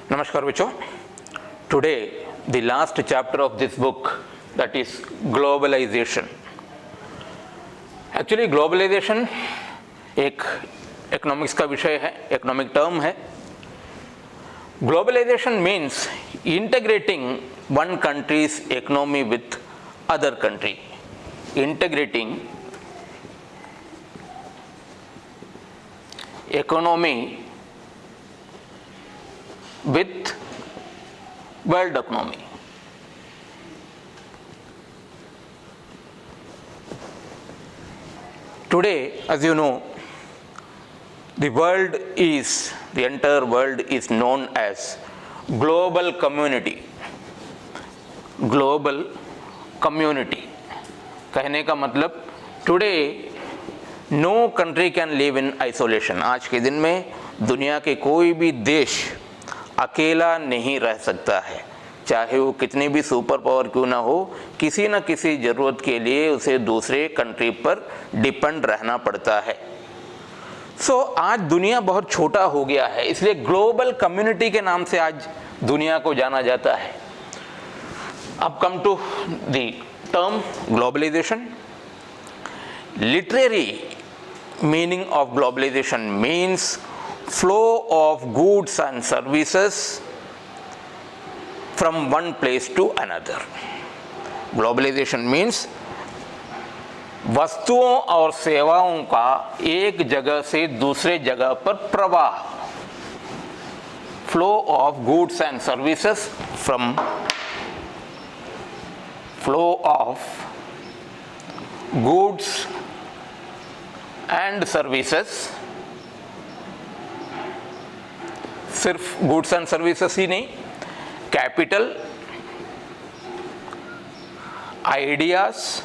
Namaskar बच्चों. Today the last chapter of this book, that is globalization. Actually globalization एक economics का विषय है, इकोनॉमिक टर्म है. Globalization means integrating one country's economy with other country. Integrating economy with world economy. Today, as you know, the entire world is known as global community. Global community. कहने का मतलब today no country can live in isolation. आज के दिन में दुनिया के कोई भी देश अकेला नहीं रह सकता है, चाहे वो कितनी भी सुपर पावर क्यों ना हो. किसी न किसी ज़रूरत के लिए उसे दूसरे कंट्री पर डिपेंड रहना पड़ता है. आज दुनिया बहुत छोटा हो गया है, इसलिए ग्लोबल कम्युनिटी के नाम से आज दुनिया को जाना जाता है. अब come to the term globalization. Literary meaning of globalization means flow of goods and services from one place to another. Globalization means वस्तुओं और सेवाओं का एक जगह से दूसरे जगह पर प्रवाह. Flow of goods and services from flow of goods and services. सिर्फ गुड्स एंड सर्विसेज ही नहीं, कैपिटल, आइडियाज,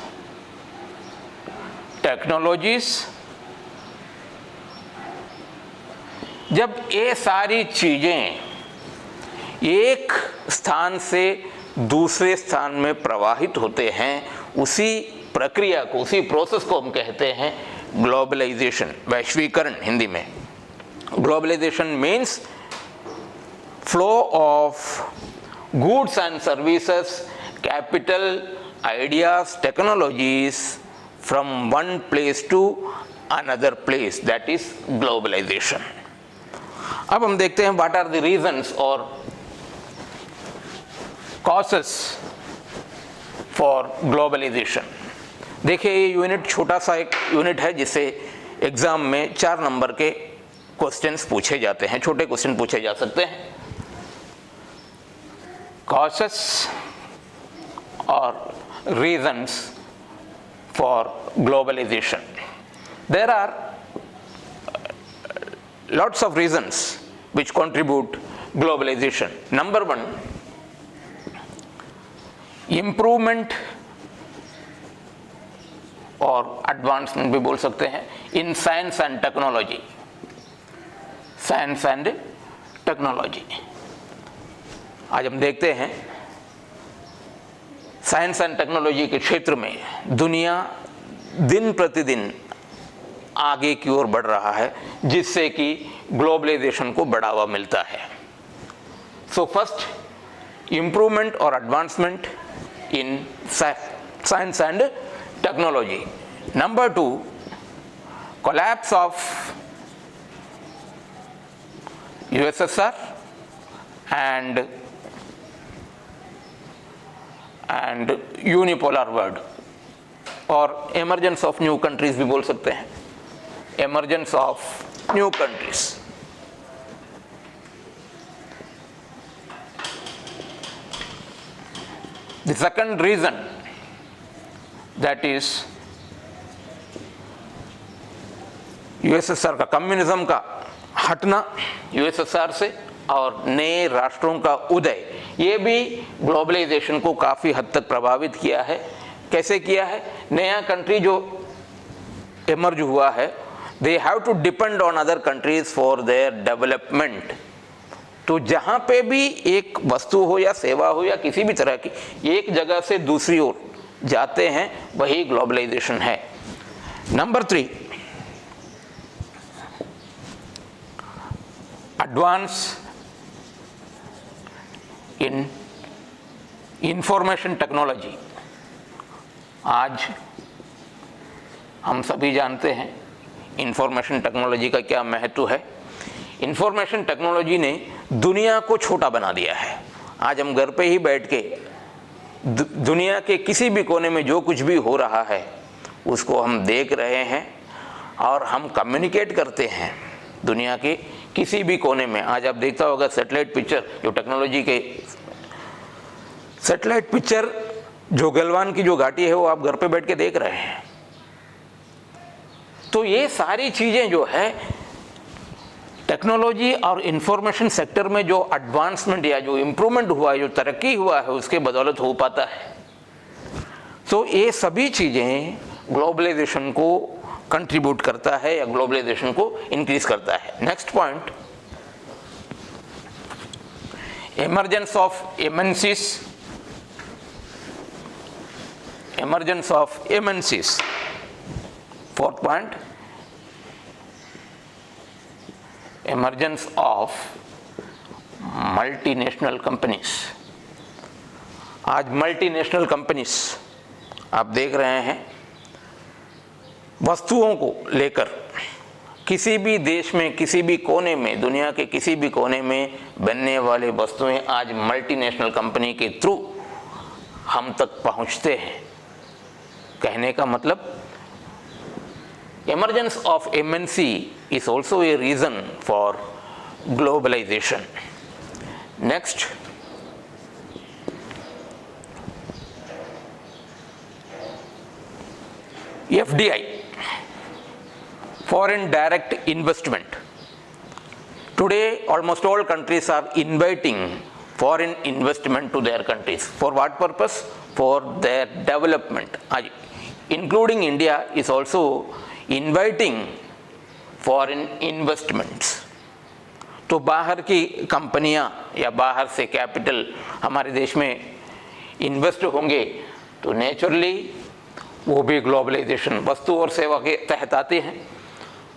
टेक्नोलॉजीज. जब ये सारी चीजें एक स्थान से दूसरे स्थान में प्रवाहित होते हैं, उसी प्रक्रिया को, उसी प्रोसेस को हम कहते हैं ग्लोबलाइजेशन, वैश्वीकरण हिंदी में. Globalization means flow of goods and services, capital, ideas, technologies from one place to another place. That is globalization. अब हम देखते हैं what are the reasons or causes for globalization. देखिए ये यूनिट छोटा सा एक यूनिट है जिससे एग्जाम में 4 नंबर के क्वेश्चंस पूछे जाते हैं, छोटे क्वेश्चन पूछे जा सकते हैं. Causes or reasons for globalization. There are lots of reasons which contribute globalization. Number 1, improvement और advancement भी बोल सकते हैं in science and technology. Science and technology. आज हम देखते हैं साइंस एंड टेक्नोलॉजी के क्षेत्र में दुनिया दिन प्रतिदिन आगे की ओर बढ़ रहा है, जिससे कि ग्लोबलाइजेशन को बढ़ावा मिलता है. सो फर्स्ट, इम्प्रूवमेंट और advancement in science and technology. Number 2, collapse of USSR and unipolar world और एमर्जेंस ऑफ न्यू कंट्रीज भी बोल सकते हैं. Emergence of new countries. The second reason, that is USSR का, कम्युनिज्म का हटना यूएसएसआर से और नए राष्ट्रों का उदय, ये भी ग्लोबलाइजेशन को काफ़ी हद तक प्रभावित किया है. कैसे किया है? नया कंट्री जो इमर्ज हुआ है, they have to depend on other countries for their development. तो जहाँ पे भी एक वस्तु हो या सेवा हो या किसी भी तरह की एक जगह से दूसरी ओर जाते हैं, वही ग्लोबलाइजेशन है. Number 3, advance information technology. आज हम सभी जानते हैं इंफॉर्मेशन टेक्नोलॉजी का क्या महत्व है। इंफॉर्मेशन टेक्नोलॉजी ने दुनिया को छोटा बना दिया है। आज हम घर पे ही बैठ के दुनिया के किसी भी कोने में जो कुछ भी हो रहा है उसको हम देख रहे हैं और हम कम्युनिकेट करते हैं दुनिया के किसी भी कोने में। आज आप देखता होगा सैटेलाइट पिक्चर, जो टेक्नोलॉजी के सैटेलाइट पिक्चर, जो गलवान की जो घाटी है वो आप घर पे बैठ के देख रहे हैं। तो ये सारी चीजें जो है टेक्नोलॉजी और इंफॉर्मेशन सेक्टर में जो एडवांसमेंट या जो इम्प्रूवमेंट हुआ है, जो तरक्की हुआ है, उसके बदौलत हो पाता है। तो ये सभी चीजें ग्लोबलाइजेशन को कंट्रीब्यूट करता है या ग्लोबलाइजेशन को इंक्रीज करता है। Next point, emergence of MNCs. Emergence of MNCs. Fourth point, emergence of multinational companies। आज मल्टीनेशनल कंपनीज आप देख रहे हैं वस्तुओं को लेकर किसी भी देश में, किसी भी कोने में, दुनिया के किसी भी कोने में बनने वाले वस्तुएं आज मल्टीनेशनल कंपनी के थ्रू हम तक पहुंचते हैं। कहने का मतलब emergence of MNC is also a reason for globalization. Next, FDI, foreign direct investment. Today almost all countries are inviting foreign investment to their countries. For what purpose? For their development. Including India is also inviting foreign investments. तो बाहर की कंपनियां या बाहर से capital हमारे देश में इन्वेस्ट होंगे तो नेचुरली वो भी ग्लोबलाइजेशन, वस्तु और सेवा के तहत आते हैं,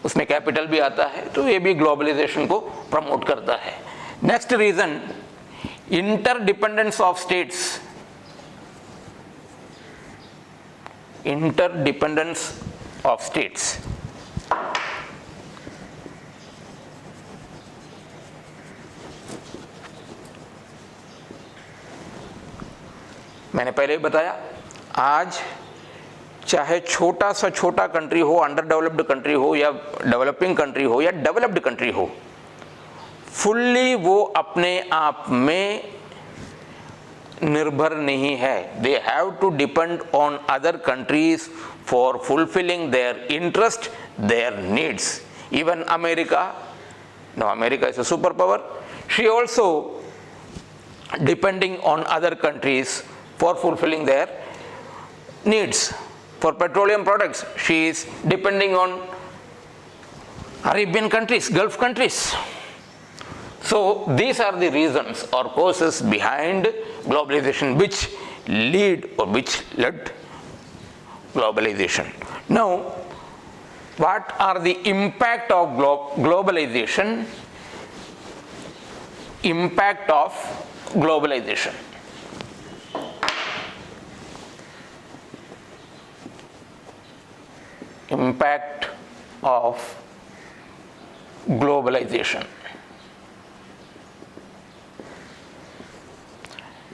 उसमें कैपिटल भी आता है, तो ये भी ग्लोबलाइजेशन को प्रमोट करता है। Next reason, interdependence of states. Interdependence of states। मैंने पहले ही बताया, आज चाहे छोटा सा छोटा कंट्री हो, अंडर डेवलप्ड कंट्री हो या डेवलपिंग कंट्री हो या डेवलप्ड कंट्री हो, फुल्ली वो अपने आप में निर्भर नहीं है। They have to depend on other countries for fulfilling their interest, their needs. Even America, now America is a superpower, she also depending on other countries for fulfilling their needs. For petroleum products, she is depending on Arabian countries, Gulf countries. So these are the reasons or causes behind globalization which lead or which led globalization. Now, what are the impact of globalization? Impact of globalization. Impact of globalization.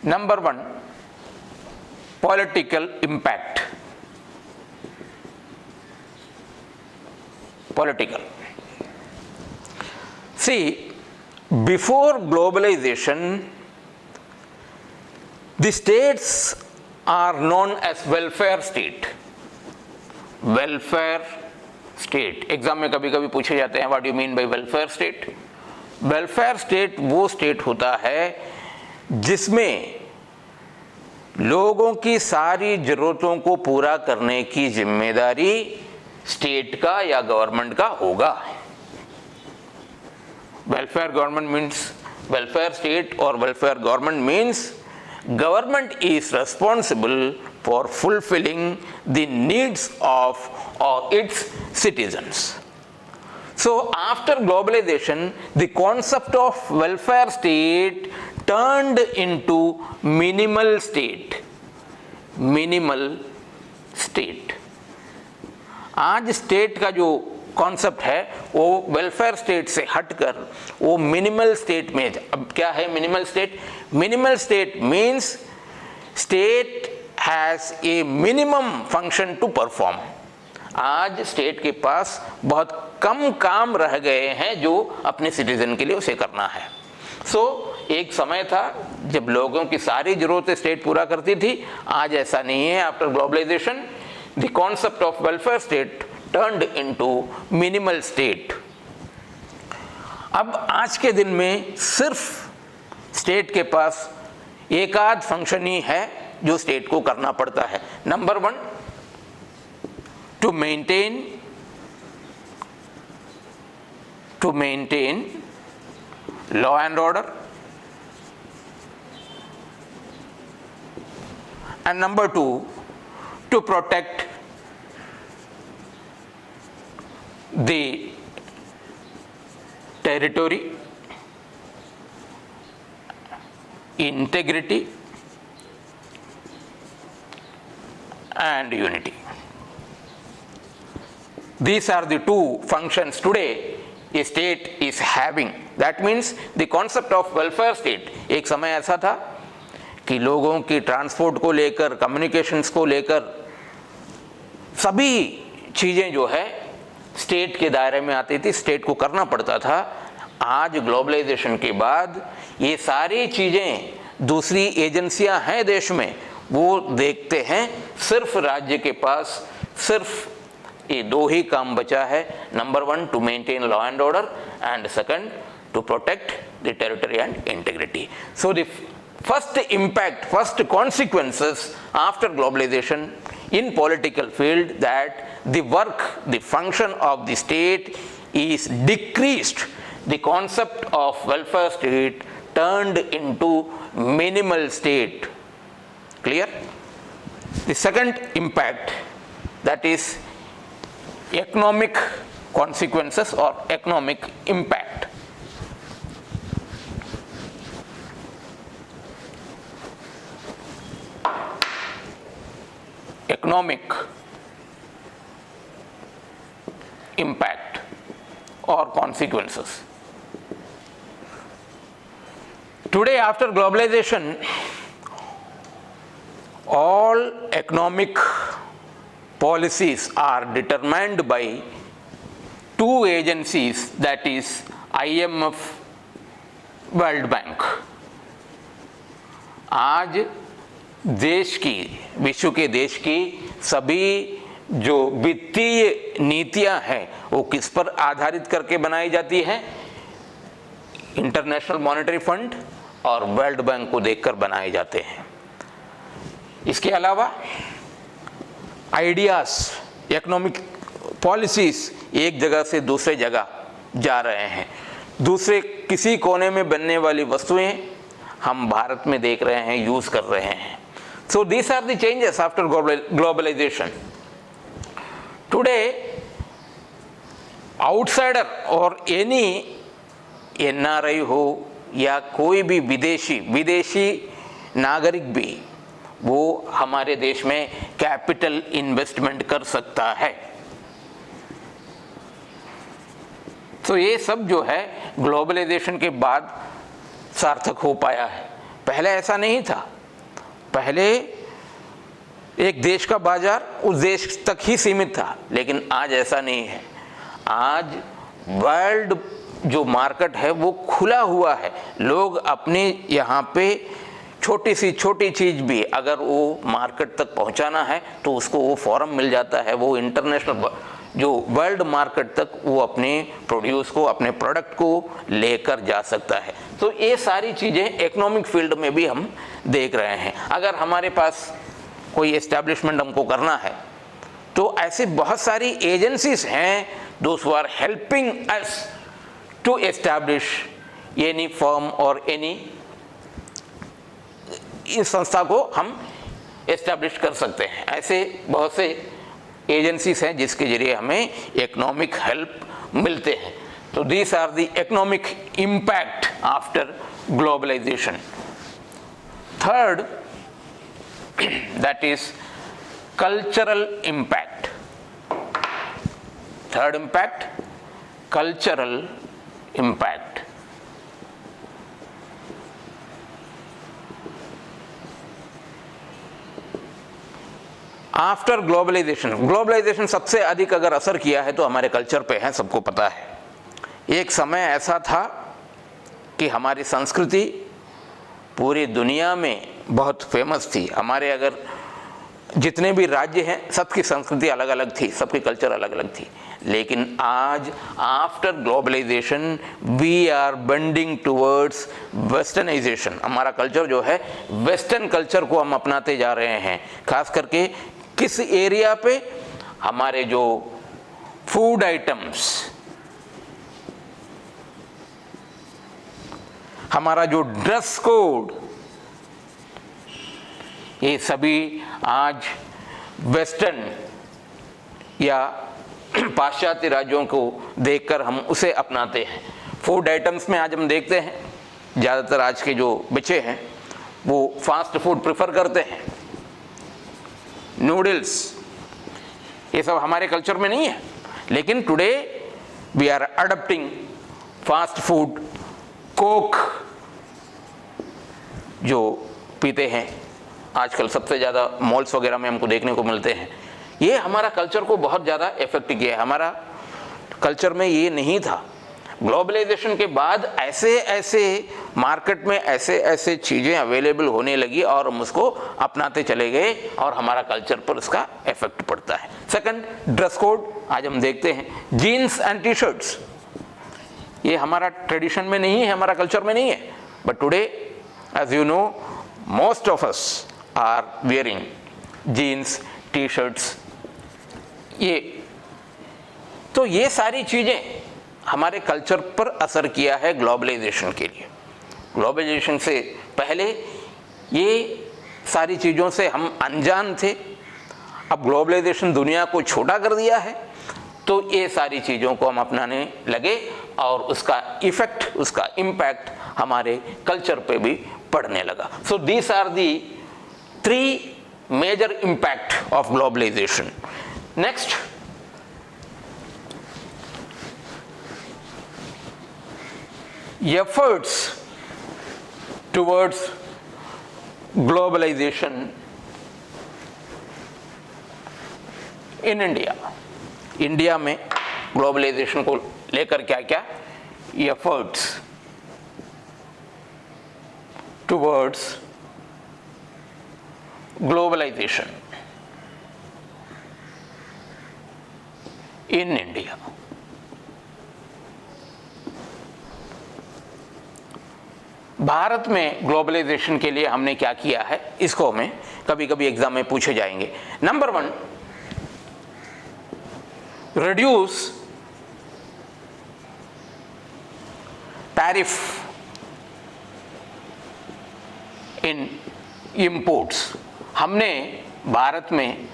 Number one, political impact. Political. See, before globalization, the states are known as welfare state. Welfare state. Exam में कभी कभी पूछे जाते हैं what you mean by welfare state. Welfare state वो state होता है जिसमें लोगों की सारी जरूरतों को पूरा करने की जिम्मेदारी स्टेट का या गवर्नमेंट का होगा। Welfare government means welfare state और welfare government means government is responsible for fulfilling the needs of its citizens. So after globalization, the concept of welfare state turned into minimal state. Minimal state. आज state का जो concept है वो welfare state से हटकर वो minimal state में। अब क्या है minimal state? Minimal state means state has a minimum function to perform. आज स्टेट के पास बहुत कम काम रह गए हैं जो अपने सिटीजन के लिए उसे करना है। एक समय था जब लोगों की सारी जरूरतें स्टेट पूरा करती थी, आज ऐसा नहीं है। After globalization the concept of welfare state turned into minimal state. अब आज के दिन में सिर्फ स्टेट के पास एक आध फंक्शन ही है जो स्टेट को करना पड़ता है। Number 1, to maintain law and order, and number 2, to protect the territory, integrity and unity. These are the 2 functions today a state is having. That means the concept of welfare state, एक समय ऐसा था कि लोगों की transport को लेकर, communications को लेकर सभी चीज़ें जो है स्टेट के दायरे में आती थी, स्टेट को करना पड़ता था। आज ग्लोबलाइजेशन के बाद ये सारी चीज़ें दूसरी एजेंसियां हैं देश में, वो देखते हैं सिर्फ राज्य के पास सिर्फ ये 2 ही काम बचा है। Number 1, to maintain law and order, and second, to protect the territory and integrity. So the first impact, first consequences after globalization in political field, that the work, the function of the state is decreased. The concept of welfare state turned into minimal state. Clear? The second impact, that is economic consequences or economic impact. Economic impact or consequences. Today, after globalization, all economic policies are determined by 2 agencies, that is IMF, World Bank. आज देश की, विश्व के देश की सभी जो वित्तीय नीतियां हैं वो किस पर आधारित करके बनाई जाती हैं? इंटरनेशनल मॉनेटरी फंड और वर्ल्ड बैंक को देखकर बनाए जाते हैं। इसके अलावा आइडियाज, इकोनॉमिक पॉलिसीज एक जगह से दूसरे जगह जा रहे हैं। दूसरे किसी कोने में बनने वाली वस्तुएं हम भारत में देख रहे हैं, यूज कर रहे हैं। So these are the changes after globalization. Today, outsider or any NRI हो या कोई भी विदेशी नागरिक भी, वो हमारे देश में कैपिटल इन्वेस्टमेंट कर सकता है। तो ये सब जो है ग्लोबलाइजेशन के बाद सार्थक हो पाया है। पहले ऐसा नहीं था। पहले एक देश का बाजार उस देश तक ही सीमित था, लेकिन आज ऐसा नहीं है। आज वर्ल्ड जो मार्केट है वो खुला हुआ है। लोग अपने यहाँ पे छोटी सी छोटी चीज़ भी अगर वो मार्केट तक पहुँचाना है तो उसको वो फॉरम मिल जाता है। वो इंटरनेशनल जो वर्ल्ड मार्केट तक वो अपने प्रोड्यूस को, अपने प्रोडक्ट को लेकर जा सकता है। तो ये सारी चीज़ें इकोनॉमिक फील्ड में भी हम देख रहे हैं। अगर हमारे पास कोई एस्टैब्लिशमेंट हमको करना है तो ऐसी बहुत सारी एजेंसीज हैं, those who are helping us to establish any firm और एनी, इस संस्था को हम एस्टैब्लिश कर सकते हैं। ऐसे बहुत से एजेंसीज हैं जिसके जरिए हमें इकोनॉमिक हेल्प मिलते हैं। तो these are the economic impact after globalization. third, that is cultural impact. Third impact, cultural impact. After globalization सबसे अधिक अगर असर किया है तो हमारे कल्चर पे है, सबको पता है। एक समय ऐसा था कि हमारी संस्कृति पूरी दुनिया में बहुत फेमस थी। हमारे अगर जितने भी राज्य हैं सबकी संस्कृति अलग अलग थी, सबकी कल्चर अलग अलग थी। लेकिन आज after globalization we are bending towards westernization. हमारा कल्चर जो है वेस्टर्न कल्चर को हम अपनाते जा रहे हैं। खास करके किस एरिया पे, हमारे जो फूड आइटम्स, हमारा जो ड्रेस कोड, ये सभी आज वेस्टर्न या पाश्चात्य राज्यों को देखकर हम उसे अपनाते हैं। फूड आइटम्स में आज हम देखते हैं ज़्यादातर आज के जो बच्चे हैं वो फास्ट फूड प्रेफर करते हैं। नूडल्स, ये सब हमारे कल्चर में नहीं है, लेकिन today we are adopting fast food. Coke जो पीते हैं आजकल सबसे ज़्यादा मॉल्स वगैरह में हमको देखने को मिलते हैं, ये हमारा कल्चर को बहुत ज़्यादा इफेक्ट किया है। हमारा कल्चर में ये नहीं था। ग्लोबलाइजेशन के बाद ऐसे ऐसे मार्केट में ऐसे ऐसे चीज़ें अवेलेबल होने लगी और हम उसको अपनाते चले गए और हमारा कल्चर पर उसका इफेक्ट पड़ता है। Second, dress code. आज हम देखते हैं जीन्स एंड टी शर्ट्स, ये हमारा ट्रेडिशन में नहीं है, हमारा कल्चर में नहीं है, but today as you know most of us are wearing jeans, T shirts. ये सारी चीज़ें हमारे कल्चर पर असर किया है ग्लोबलाइजेशन के लिए। ग्लोबलाइजेशन से पहले ये सारी चीज़ों से हम अनजान थे। अब ग्लोबलाइजेशन दुनिया को छोटा कर दिया है तो ये सारी चीज़ों को हम अपनाने लगे और उसका इफेक्ट, उसका इम्पैक्ट हमारे कल्चर पे भी पड़ने लगा। So these are the 3 major impact of globalization. Next, efforts towards globalization in India। India में ग्लोबलाइजेशन को लेकर क्या क्या efforts towards globalization in India। Bharat में ग्लोबलाइजेशन के लिए हमने क्या किया है, इसको हमें कभी कभी एग्जाम में पूछे जाएंगे। नंबर 1, रिड्यूस टैरिफ इन इंपोर्ट्स। हमने भारत में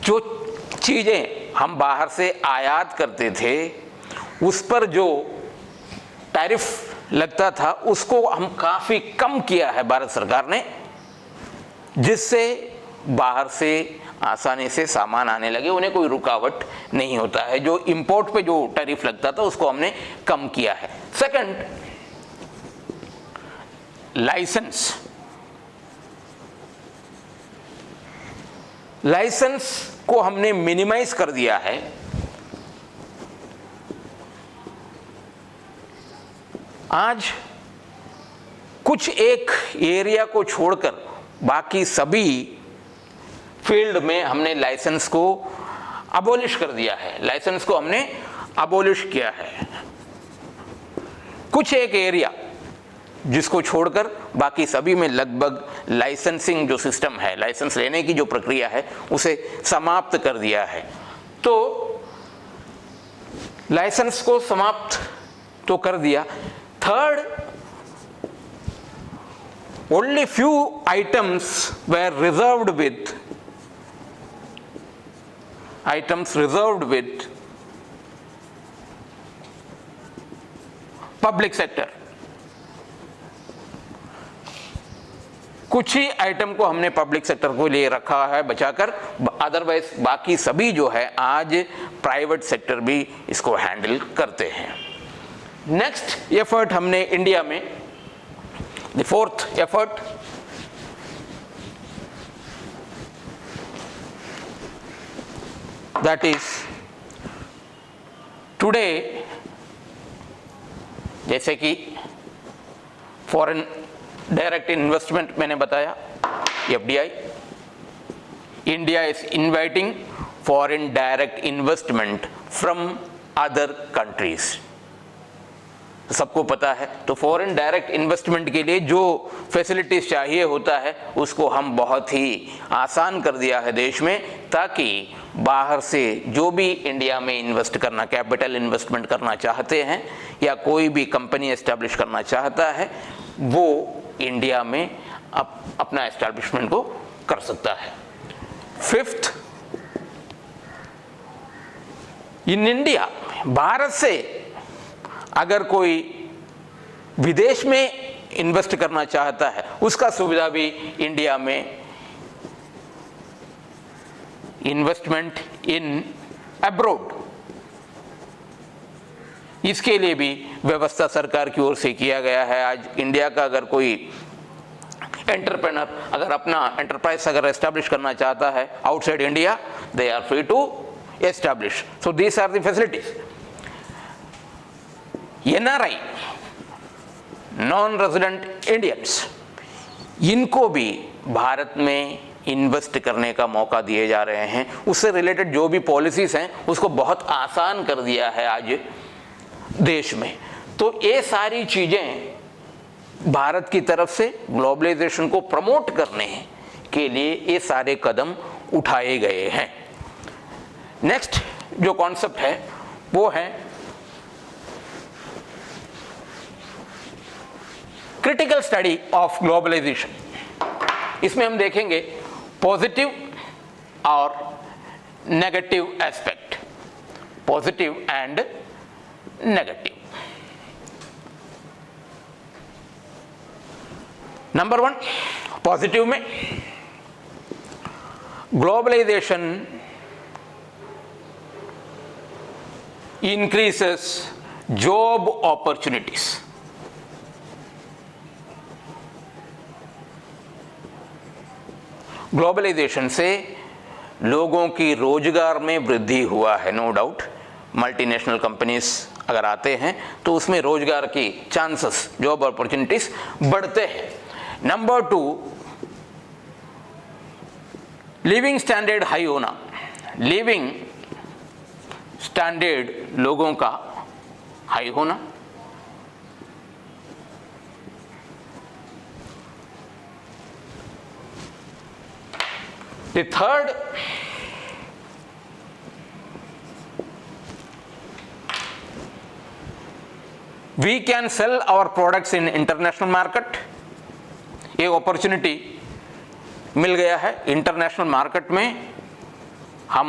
जो चीज़ें हम बाहर से आयात करते थे उस पर जो टैरिफ लगता था उसको हम काफ़ी कम किया है भारत सरकार ने, जिससे बाहर से आसानी से सामान आने लगे, उन्हें कोई रुकावट नहीं होता है। जो इंपोर्ट पे जो टैरिफ लगता था उसको हमने कम किया है। सेकंड, लाइसेंस को हमने मिनिमाइज कर दिया है। आज कुछ एक एरिया को छोड़कर बाकी सभी फील्ड में हमने लाइसेंस को अबोलिश कर दिया है। लाइसेंस को हमने अबोलिश किया है। कुछ एक एरिया जिसको छोड़कर बाकी सभी में लगभग लाइसेंसिंग जो सिस्टम है, लाइसेंस लेने की जो प्रक्रिया है, उसे समाप्त कर दिया है। तो लाइसेंस को समाप्त तो कर दिया। Third, only few items were reserved with public sector। कुछ ही आइटम को हमने पब्लिक सेक्टर को लिए रखा है बचाकर, अदरवाइज बाकी सभी जो है आज प्राइवेट सेक्टर भी इसको हैंडल करते हैं। नेक्स्ट एफर्ट हमने इंडिया में, the fourth effort, that is today, जैसे कि फॉरेन डायरेक्ट इन्वेस्टमेंट मैंने बताया, FDI, India is inviting foreign direct investment from other countries. सबको पता है, तो फॉरेन डायरेक्ट इन्वेस्टमेंट के लिए जो फैसिलिटीज चाहिए होता है उसको हम बहुत ही आसान कर दिया है देश में, ताकि बाहर से जो भी इंडिया में इन्वेस्ट करना, कैपिटल इन्वेस्टमेंट करना चाहते हैं या कोई भी कंपनी एस्टैब्लिश करना चाहता है वो इंडिया में अपना एस्टैब्लिशमेंट को कर सकता है। फिफ्थ, इन इंडिया, भारत से अगर कोई विदेश में इन्वेस्ट करना चाहता है उसका सुविधा भी इंडिया में, इन्वेस्टमेंट इन अब्रॉड, इसके लिए भी व्यवस्था सरकार की ओर से किया गया है। आज इंडिया का अगर कोई एंटरप्रेनर अगर अपना एंटरप्राइज अगर एस्टैब्लिश करना चाहता है outside India, they are free to establish. So these are the facilities. NRI, non resident Indians, इनको भी भारत में इन्वेस्ट करने का मौका दिए जा रहे हैं। उससे रिलेटेड जो भी पॉलिसीज हैं उसको बहुत आसान कर दिया है आज देश में। तो ये सारी चीजें भारत की तरफ से ग्लोबलाइजेशन को प्रमोट करने के लिए ये सारे कदम उठाए गए हैं। नेक्स्ट जो कॉन्सेप्ट है वो है क्रिटिकल स्टडी ऑफ ग्लोबलाइजेशन। इसमें हम देखेंगे पॉजिटिव और negative aspect, positive and negative. Number 1, positive में globalisation increases job opportunities। Globalisation से लोगों की रोजगार में वृद्धि हुआ है, नो डाउट। मल्टीनेशनल कंपनीज अगर आते हैं तो उसमें रोजगार की चांसेस, जॉब अपॉर्चुनिटीज बढ़ते हैं। नंबर 2, लिविंग स्टैंडर्ड हाई होना, लिविंग स्टैंडर्ड लोगों का हाई होना। The third, we can sell our products in international market। एक अपॉर्चुनिटी मिल गया है, इंटरनेशनल मार्केट में हम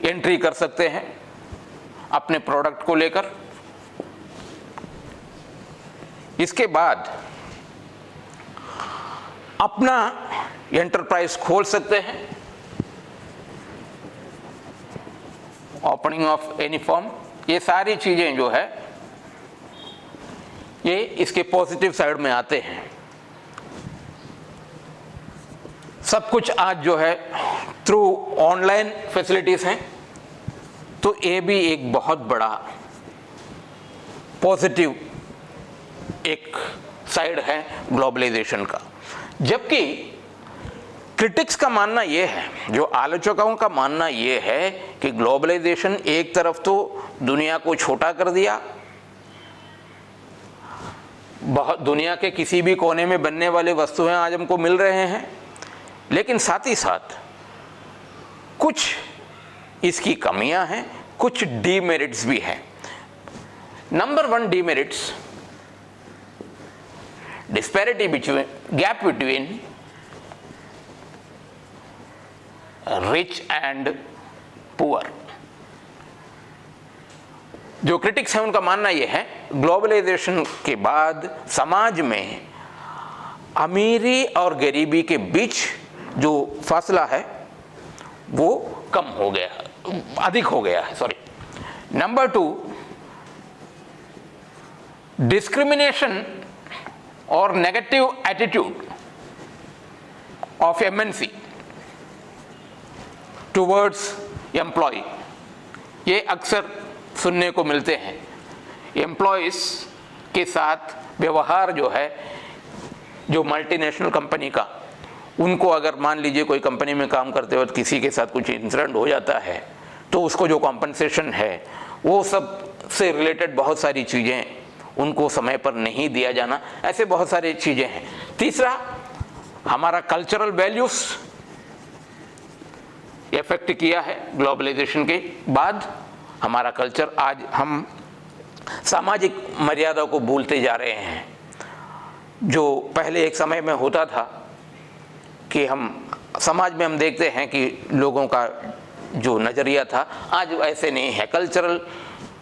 एंट्री कर सकते हैं अपने प्रोडक्ट को लेकर। इसके बाद अपना एंटरप्राइज खोल सकते हैं, ओपनिंग ऑफ एनी फर्म। ये सारी चीजें जो है ये इसके पॉजिटिव साइड में आते हैं। सब कुछ आज जो है थ्रू ऑनलाइन फैसिलिटीज हैं, तो ये भी एक बहुत बड़ा पॉजिटिव एक साइड है ग्लोबलाइजेशन का। जबकि क्रिटिक्स का मानना यह है, जो आलोचकों का मानना यह है कि ग्लोबलाइजेशन एक तरफ तो दुनिया को छोटा कर दिया, बहुत दुनिया के किसी भी कोने में बनने वाले वस्तुएं आज हमको मिल रहे हैं, लेकिन साथ ही साथ कुछ इसकी कमियां हैं, कुछ डीमेरिट्स भी हैं। Number 1 demerits, disparity between, gap between rich and poor. जो क्रिटिक्स हैं उनका मानना यह है ग्लोबलाइजेशन के बाद समाज में अमीरी और गरीबी के बीच जो फासला है वो कम हो गया, अधिक हो गया है, सॉरी। नंबर 2, डिस्क्रिमिनेशन और negative attitude of MNC towards employ, ये अक्सर सुनने को मिलते हैं। एम्प्लॉयज़ के साथ व्यवहार जो है, जो मल्टीनेशनल कंपनी का, उनको अगर मान लीजिए कोई कंपनी में काम करते वक्त किसी के साथ कुछ इंसिडेंट हो जाता है तो उसको जो कॉम्पनसेशन है वो सब से रिलेटेड बहुत सारी चीज़ें, उनको समय पर नहीं दिया जाना, ऐसे बहुत सारी चीज़ें हैं। तीसरा, हमारा कल्चरल वैल्यूज़ इफेक्ट किया है ग्लोबलाइजेशन के बाद। हमारा कल्चर, आज हम सामाजिक मर्यादा को भूलते जा रहे हैं। जो पहले एक समय में होता था कि हम समाज में हम देखते हैं कि लोगों का जो नज़रिया था, आज ऐसे नहीं है। कल्चरल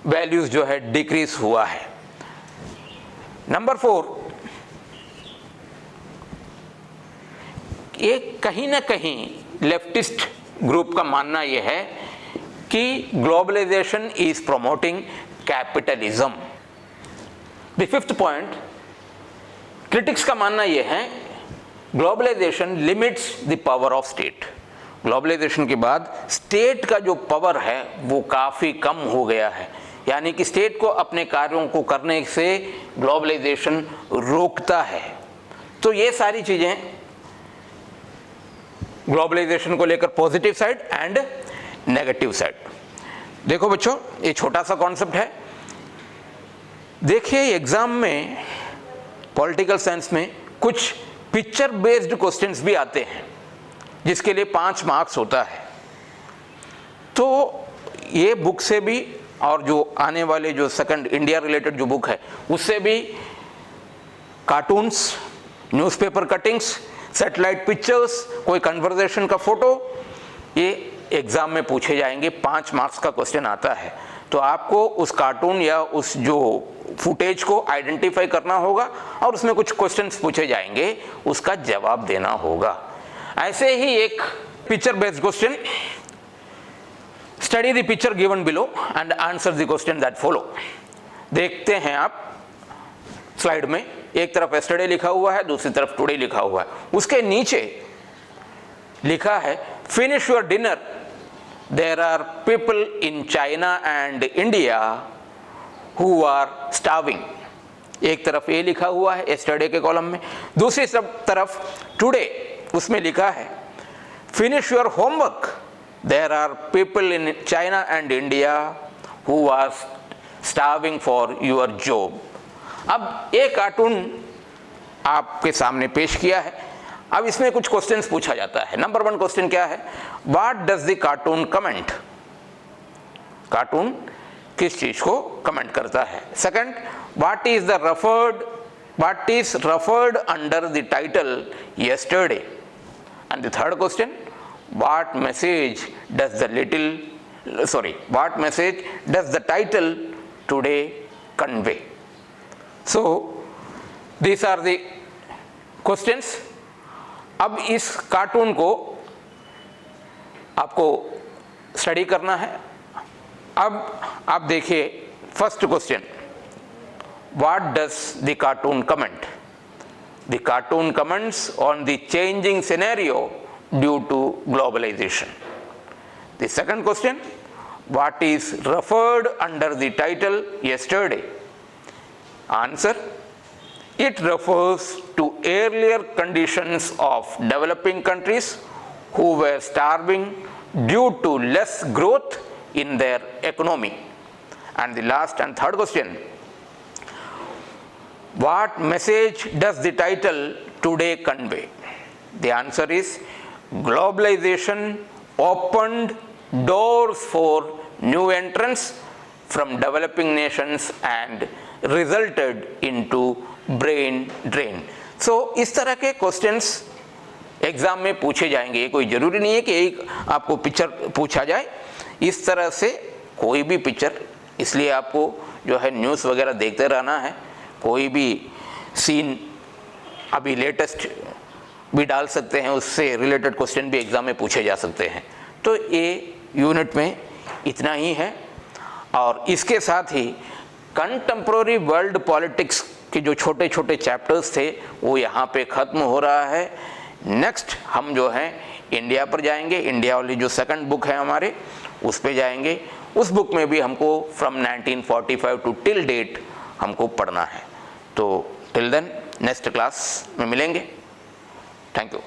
वैल्यूज़ जो है डिक्रीज हुआ है। नंबर 4, ये कहीं ना कहीं लेफ्टिस्ट ग्रुप का मानना यह है कि globalization is promoting capitalism. The 5th point, critics का मानना यह है globalization limits the power of state. Globalization के बाद स्टेट का जो पावर है वो काफ़ी कम हो गया है, यानी कि स्टेट को अपने कार्यों को करने से ग्लोबलाइजेशन रोकता है। तो ये सारी चीज़ें ग्लोबलाइजेशन को लेकर positive side and negative side. देखो बच्चों, ये छोटा सा कॉन्सेप्ट है। देखिए एग्जाम में, पॉलिटिकल साइंस में कुछ पिक्चर बेस्ड क्वेश्चंस भी आते हैं जिसके लिए 5 मार्क्स होता है। तो ये बुक से भी और जो आने वाले जो सेकंड इंडिया रिलेटेड जो बुक है उससे भी cartoons, newspaper cuttings, satellite pictures, कोई कन्वर्सेशन का फोटो, ये एग्जाम में पूछे जाएंगे। 5 मार्क्स का क्वेश्चन आता है, तो आपको उस कार्टून या उस जो फुटेज को आइडेंटिफाई करना होगा और उसमें कुछ क्वेश्चंस पूछे जाएंगे, उसका जवाब देना होगा। ऐसे ही एक picture based question, study the picture given below and answer the question that follow. देखते हैं आप स्लाइड में, एक तरफ यस्टरडे लिखा हुआ है, दूसरी तरफ टुडे लिखा हुआ है। उसके नीचे लिखा है finish your dinner, there are people in China and India who are starving. एक तरफ ये लिखा हुआ है यस्टरडे के कॉलम में, दूसरी तरफ टुडे, उसमें लिखा है finish your homework, there are people in China and India who are starving for your job. अब एक कार्टून आपके सामने पेश किया है, अब इसमें कुछ क्वेश्चंस पूछा जाता है। नंबर 1 क्वेश्चन क्या है? What does the cartoon comment? Cartoon किस चीज को कमेंट करता है? Second, what is referred under the title yesterday? And the third question, what message does the title today convey? So these are the questions. अब इस cartoon को आपको study करना है। अब आप देखिए first question, what does the cartoon comment? The cartoon comments on the changing scenario due to globalization. The second question, what is referred under the title yesterday? Answer, it refers to earlier conditions of developing countries who were starving due to less growth in their economy. And the last and third question, what message does the title today convey? The answer is, globalization opened doors for new entrants from developing nations and resulted into brain drain. So इस तरह के questions exam में पूछे जाएंगे। कोई जरूरी नहीं है कि एक आपको पिक्चर पूछा जाए, इस तरह से कोई भी पिक्चर, इसलिए आपको जो है न्यूज़ वगैरह देखते रहना है। कोई भी सीन अभी लेटेस्ट भी डाल सकते हैं, उससे रिलेटेड क्वेश्चन भी एग्ज़ाम में पूछे जा सकते हैं। तो ये यूनिट में इतना ही है। और इसके साथ ही कंटेम्प्रोरी वर्ल्ड पॉलिटिक्स के जो छोटे छोटे चैप्टर्स थे वो यहाँ पे ख़त्म हो रहा है। नेक्स्ट हम जो है इंडिया पर जाएंगे, इंडिया वाली जो सेकंड बुक है हमारे उस पे जाएंगे। उस बुक में भी हमको फ्रॉम 1945 टू टिल डेट हमको पढ़ना है। तो टिल देन नेक्स्ट क्लास में मिलेंगे। Thank you.